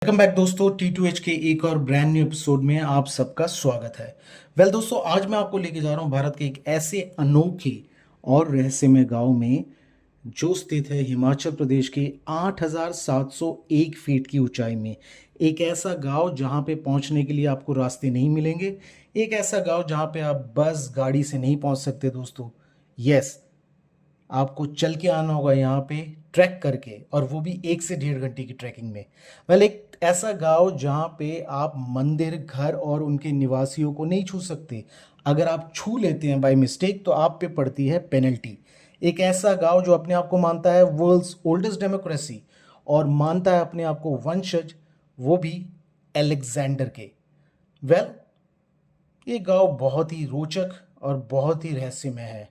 Welcome back दोस्तों, T2H के एक और ब्रांड न्यू एपिसोड में आप सबका स्वागत है। दोस्तों, आज मैं आपको लेके जा रहा हूं भारत के एक ऐसे अनोखे और रहस्यमय गांव में जो स्थित है हिमाचल प्रदेश के 8,701 फीट की ऊंचाई में। एक ऐसा गांव जहां पे पहुंचने के लिए आपको रास्ते नहीं मिलेंगे। एक ऐसा गांव जहां पे आप बस गाड़ी से नहीं पहुंच सकते दोस्तों। यस, आपको चल के आना होगा यहाँ पे, ट्रैक करके, और वो भी 1 से 1.5 घंटे की ट्रैकिंग में। एक ऐसा गांव जहाँ पे आप मंदिर, घर और उनके निवासियों को नहीं छू सकते। अगर आप छू लेते हैं बाय मिस्टेक तो आप पे पड़ती है पेनल्टी। एक ऐसा गांव जो अपने आप को मानता है वर्ल्ड्स ओल्डेस्ट डेमोक्रेसी और मानता है अपने आप को वंशज, वो भी एलेक्जेंडर के। वेल ये गांव बहुत ही रोचक और बहुत ही रहस्यमय है।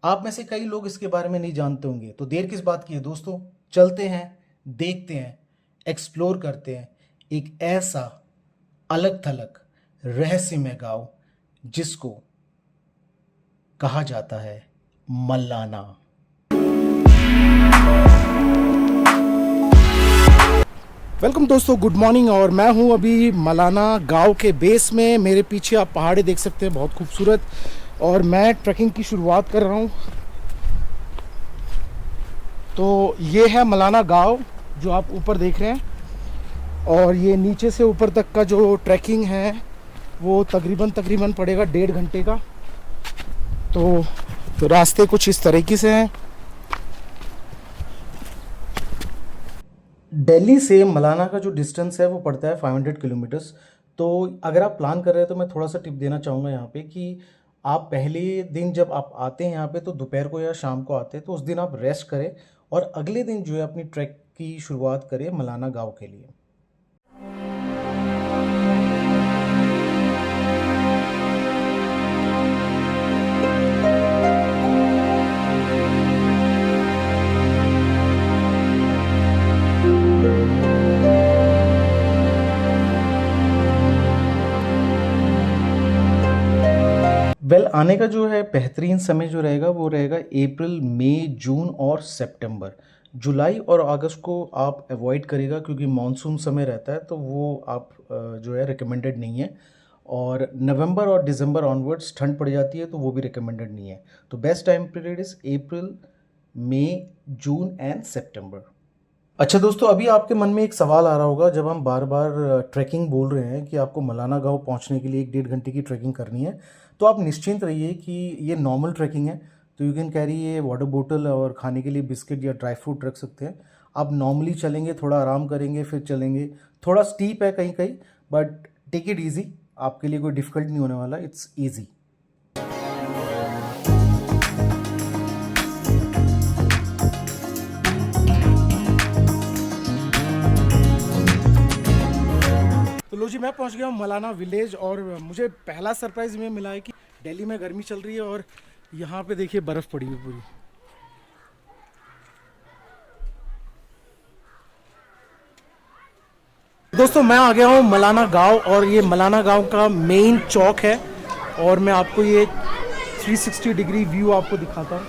आप में से कई लोग इसके बारे में नहीं जानते होंगे, तो देर किस बात की है दोस्तों, चलते हैं, देखते हैं, एक्सप्लोर करते हैं एक ऐसा अलग थलग रहस्यमय गांव जिसको कहा जाता है मलाना। वेलकम दोस्तों, गुड मॉर्निंग। और मैं हूं अभी मलाना गांव के बेस में। मेरे पीछे आप पहाड़े देख सकते हैं, बहुत खूबसूरत। और मैं ट्रैकिंग की शुरुआत कर रहा हूं। तो ये है मलाना गांव जो आप ऊपर देख रहे हैं। और ये नीचे से ऊपर तक का जो ट्रैकिंग है वो तकरीबन पड़ेगा 1.5 घंटे का। तो रास्ते कुछ इस तरीके से हैं। दिल्ली से मलाना का जो डिस्टेंस है वो पड़ता है 500 किलोमीटर्स। तो अगर आप प्लान कर रहे हैं तो मैं थोड़ा सा टिप देना चाहूँगा यहाँ पे कि आप पहले दिन जब आप आते हैं यहाँ पे, तो दोपहर को या शाम को आते हैं, तो उस दिन आप रेस्ट करें और अगले दिन जो है अपनी ट्रैक की शुरुआत करें मलाना गांव के लिए। आने का जो है बेहतरीन समय जो रहेगा वो रहेगा अप्रैल, मई, जून और सितंबर। जुलाई और अगस्त को आप अवॉइड करेगा क्योंकि मानसून समय रहता है, तो वो आप जो है रिकमेंडेड नहीं है। और नवंबर और दिसंबर ऑनवर्ड्स ठंड पड़ जाती है, तो वो भी रिकमेंडेड नहीं है। तो best time period is April, May, June and September. अच्छा दोस्तों, अभी आपके मन में एक सवाल आ रहा होगा, जब हम बार बार ट्रैकिंग बोल रहे हैं कि आपको मलाना गांव पहुंचने के लिए 1-1.5 घंटे की ट्रैकिंग करनी है, तो आप निश्चिंत रहिए कि ये नॉर्मल ट्रैकिंग है। तो यू कैन कैरी ये वाटर बोतल और खाने के लिए बिस्किट या ड्राई फ्रूट रख सकते हैं। आप नॉर्मली चलेंगे, थोड़ा आराम करेंगे, फिर चलेंगे। थोड़ा स्टीप है कहीं कहीं, बट टेक इट ईजी। आपके लिए कोई डिफ़िकल्ट नहीं होने वाला, इट्स ईजी। तो लो जी, मैं पहुंच गया हूँ मलाना विलेज। और मुझे पहला सरप्राइज़ में मिला है कि दिल्ली में गर्मी चल रही है और यहाँ पे देखिए बर्फ़ पड़ी हुई पूरी। दोस्तों, मैं आ गया हूँ मलाना गांव और ये मलाना गांव का मेन चौक है। और मैं आपको ये 360 डिग्री व्यू आपको दिखाता हूँ।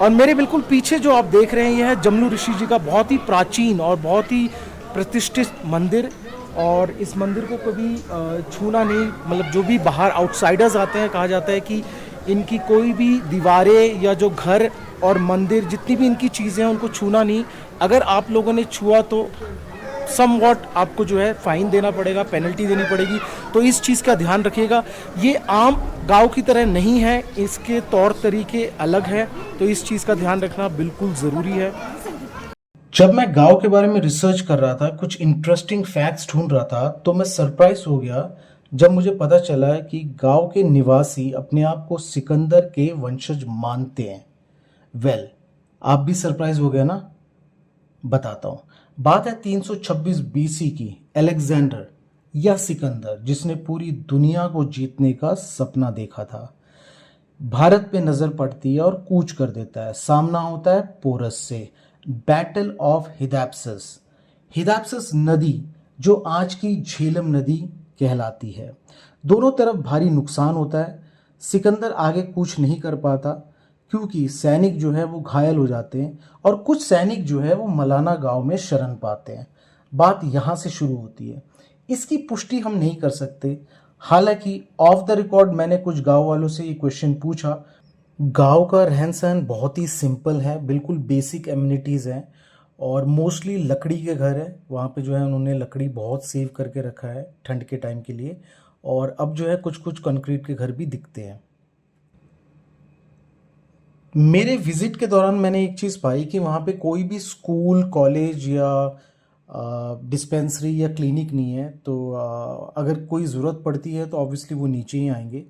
और मेरे बिल्कुल पीछे जो आप देख रहे हैं, यह है जमनू ऋषि जी का बहुत ही प्राचीन और बहुत ही प्रतिष्ठित मंदिर। और इस मंदिर को कभी छूना नहीं, मतलब जो भी बाहर आउटसाइडर्स आते हैं, कहा जाता है कि इनकी कोई भी दीवारें या जो घर और मंदिर, जितनी भी इनकी चीज़ें हैं, उनको छूना नहीं। अगर आप लोगों ने छुआ तो समवॉट आपको जो है फ़ाइन देना पड़ेगा, पेनल्टी देनी पड़ेगी। तो इस चीज़ का ध्यान रखिएगा। ये आम गांव की तरह नहीं है, इसके तौर तरीके अलग हैं, तो इस चीज़ का ध्यान रखना बिल्कुल ज़रूरी है। जब मैं गांव के बारे में रिसर्च कर रहा था, कुछ इंटरेस्टिंग फैक्ट्स ढूंढ रहा था, तो मैं सरप्राइज हो गया जब मुझे पता चला है कि गांव के निवासी अपने आप को सिकंदर के वंशज मानते हैं। आप भी सरप्राइज हो गए ना? बताता हूँ। बात है 326 बीसी की। अलेक्जेंडर या सिकंदर, जिसने पूरी दुनिया को जीतने का सपना देखा था, भारत पे नजर पड़ती है और कूच कर देता है। सामना होता है पोरस से। Battle of हिदाप्सस। हिदाप्सस नदी जो आज की झेलम नदी कहलाती है। दोनों तरफ भारी नुकसान होता है। सिकंदर आगे कूच नहीं कर पाता क्योंकि सैनिक जो है वो घायल हो जाते हैं और कुछ सैनिक जो है वो मलाना गांव में शरण पाते हैं। बात यहाँ से शुरू होती है। इसकी पुष्टि हम नहीं कर सकते। हालांकि ऑफ द रिकॉर्ड मैंने कुछ गांव वालों से ये क्वेश्चन पूछा। गांव का रहन सहन बहुत ही सिंपल है, बिल्कुल बेसिक एमिनिटीज़ हैं और मोस्टली लकड़ी के घर है। वहाँ पे जो है उन्होंने लकड़ी बहुत सेव करके रखा है ठंड के टाइम के लिए। और अब जो है कुछ कुछ कंक्रीट के घर भी दिखते हैं। मेरे विज़िट के दौरान मैंने एक चीज़ पाई कि वहाँ पे कोई भी स्कूल, कॉलेज या डिस्पेंसरी या क्लिनिक नहीं है। तो अगर कोई ज़रूरत पड़ती है तो ऑब्वियसली वो नीचे ही आएंगे।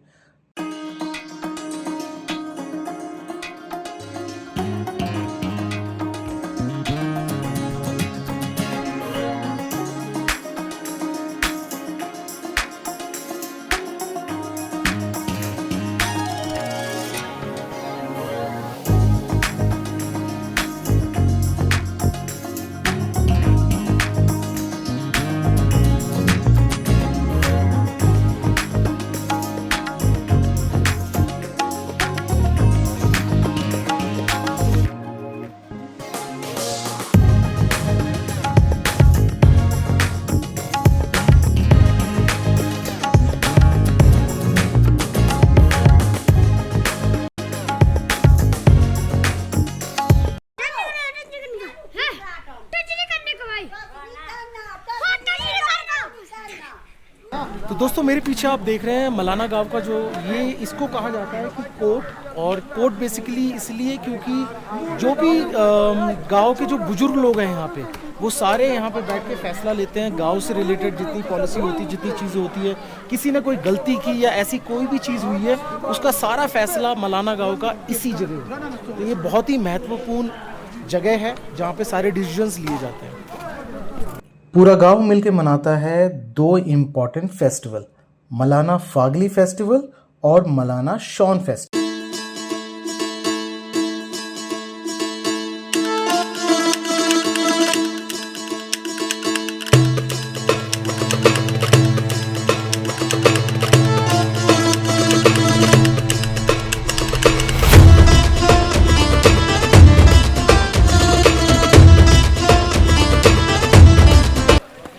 तो दोस्तों मेरे पीछे आप देख रहे हैं मलाना गांव का जो ये इसको कहा जाता है कि कोर्ट। और कोर्ट बेसिकली इसलिए क्योंकि जो भी गांव के जो बुजुर्ग लोग हैं यहाँ पे, वो सारे यहाँ पे बैठ के फैसला लेते हैं। गांव से रिलेटेड जितनी पॉलिसी होती है, जितनी चीज़ें होती है, किसी ने कोई गलती की या ऐसी कोई भी चीज़ हुई है, उसका सारा फैसला मलाना गाँव का इसी जगह है। तो ये बहुत ही महत्वपूर्ण जगह है जहाँ पे सारे डिसीजंस लिए जाते हैं। पूरा गांव मिलके मनाता है दो important festival, Malana Phagli festival और मलाना शॉन फेस्टिवल।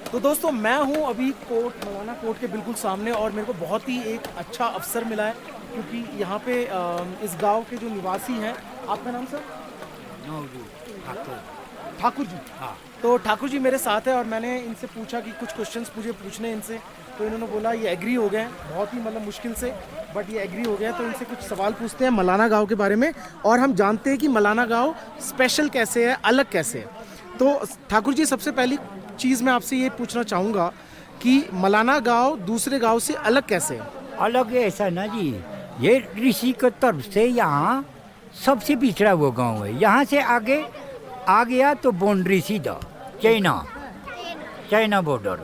तो दोस्तों मैं हूं अभी मलाना कोर्ट के बिल्कुल सामने और मेरे को बहुत ही एक अच्छा अवसर मिला है क्योंकि यहाँ पे इस गांव के जो निवासी हैं। आपका नाम सर? ठाकुर जी। हाँ। तो ठाकुर जी मेरे साथ है और मैंने इनसे पूछा कि कुछ क्वेश्चंस मुझे पूछने इनसे। तो इन्होंने बोला ये एग्री हो गए हैं, बहुत ही मतलब मुश्किल से, बट ये एग्री हो गया। तो इनसे कुछ सवाल पूछते हैं मलाना गाँव के बारे में और हम जानते हैं कि मलाना गाँव स्पेशल कैसे है, अलग कैसे है। तो ठाकुर जी सबसे पहली चीज़ मैं आपसे ये पूछना चाहूँगा कि मलाना गांव दूसरे गांव से अलग कैसे है? अलग है ऐसा ना जी, ये ऋषि की तरफ से यहाँ सबसे पिछड़ा वो गांव है। यहाँ से आगे आ गया तो बाउंड्री सीधा चाइना बॉर्डर।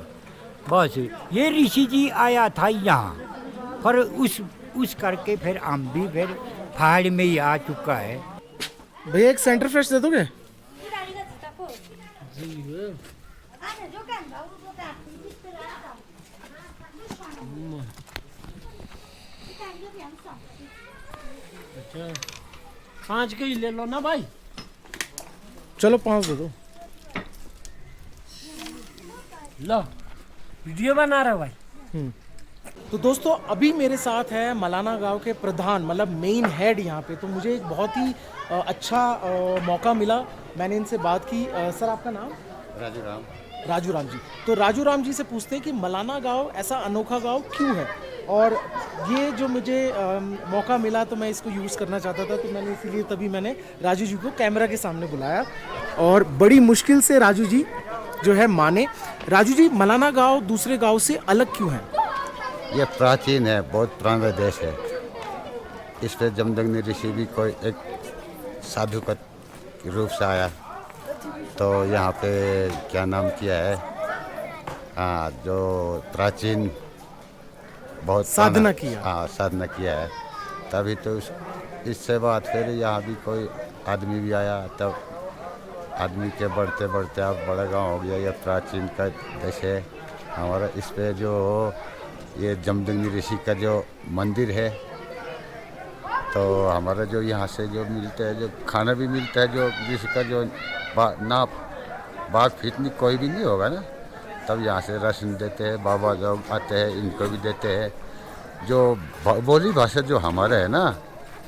बस ये ऋषि जी आया था यहाँ, पर उस करके फिर हम भी फिर पहाड़ में ही आ चुका है। भैया एक सेंटर फ्रेश दे दोगे? अच्छा 5 के ही ले लो ना भाई। चलो 5 दे दो। लो वीडियो बना रहा भाई। तो दोस्तों अभी मेरे साथ है मलाना गांव के प्रधान, मतलब मेन हेड यहाँ पे। तो मुझे एक बहुत ही अच्छा मौका मिला, मैंने इनसे बात की। सर आपका नाम? राजू राम जी। तो राजू राम जी से पूछते हैं कि मलाना गांव ऐसा अनोखा गांव क्यों है, और ये जो मुझे मौका मिला तो मैं इसको यूज़ करना चाहता था, तो मैंने इसीलिए तभी मैंने राजू जी को कैमरा के सामने बुलाया और बड़ी मुश्किल से राजू जी जो है माने। राजू जी मलाना गांव दूसरे गांव से अलग क्यों है? ये प्राचीन है, बहुत पुराना देश है। इस पर जमदग्नि ऋषि भी कोई एक साधु का रूप से आया तो यहाँ पे क्या नाम किया है, हाँ जो प्राचीन बहुत साधना किया। हाँ साधना किया है, तभी तो इससे बाद फिर यहाँ भी कोई आदमी भी आया, तब आदमी के बढ़ते बढ़ते अब बड़ा गांव हो गया। ये प्राचीन का देश है हमारा। इस पे जो ये जमदग्नि ऋषि का जो मंदिर है, तो हमारा जो यहाँ से जो मिलता है, जो खाना भी मिलता है, जो ऋषि का जो बाघ फिटनी कोई भी नहीं होगा ना, तब यहाँ से राशन देते हैं, बाबा लोग आते हैं इनको भी देते हैं। जो बोली भाषा जो हमारा है ना,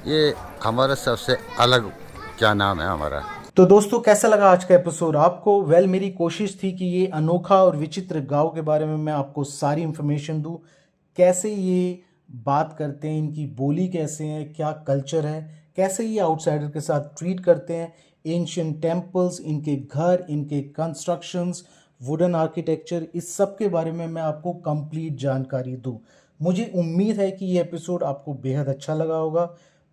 ये हमारा सबसे अलग क्या नाम है हमारा। तो दोस्तों कैसा लगा आज का एपिसोड आपको? मेरी कोशिश थी कि ये अनोखा और विचित्र गांव के बारे में मैं आपको सारी इन्फॉर्मेशन दूं, कैसे ये बात करते हैं, इनकी बोली कैसे है, क्या कल्चर है, कैसे ये आउटसाइडर के साथ ट्रीट करते हैं, एंशियंट टेम्पल्स, इनके घर, इनके कंस्ट्रक्शंस, वुडन आर्किटेक्चर, इस सब के बारे में मैं आपको कंप्लीट जानकारी दूं। मुझे उम्मीद है कि ये एपिसोड आपको बेहद अच्छा लगा होगा।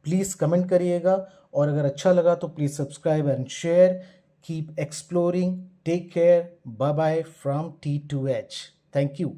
प्लीज़ कमेंट करिएगा, और अगर अच्छा लगा तो please subscribe and share. Keep exploring, take care, bye bye from T2H। Thank you.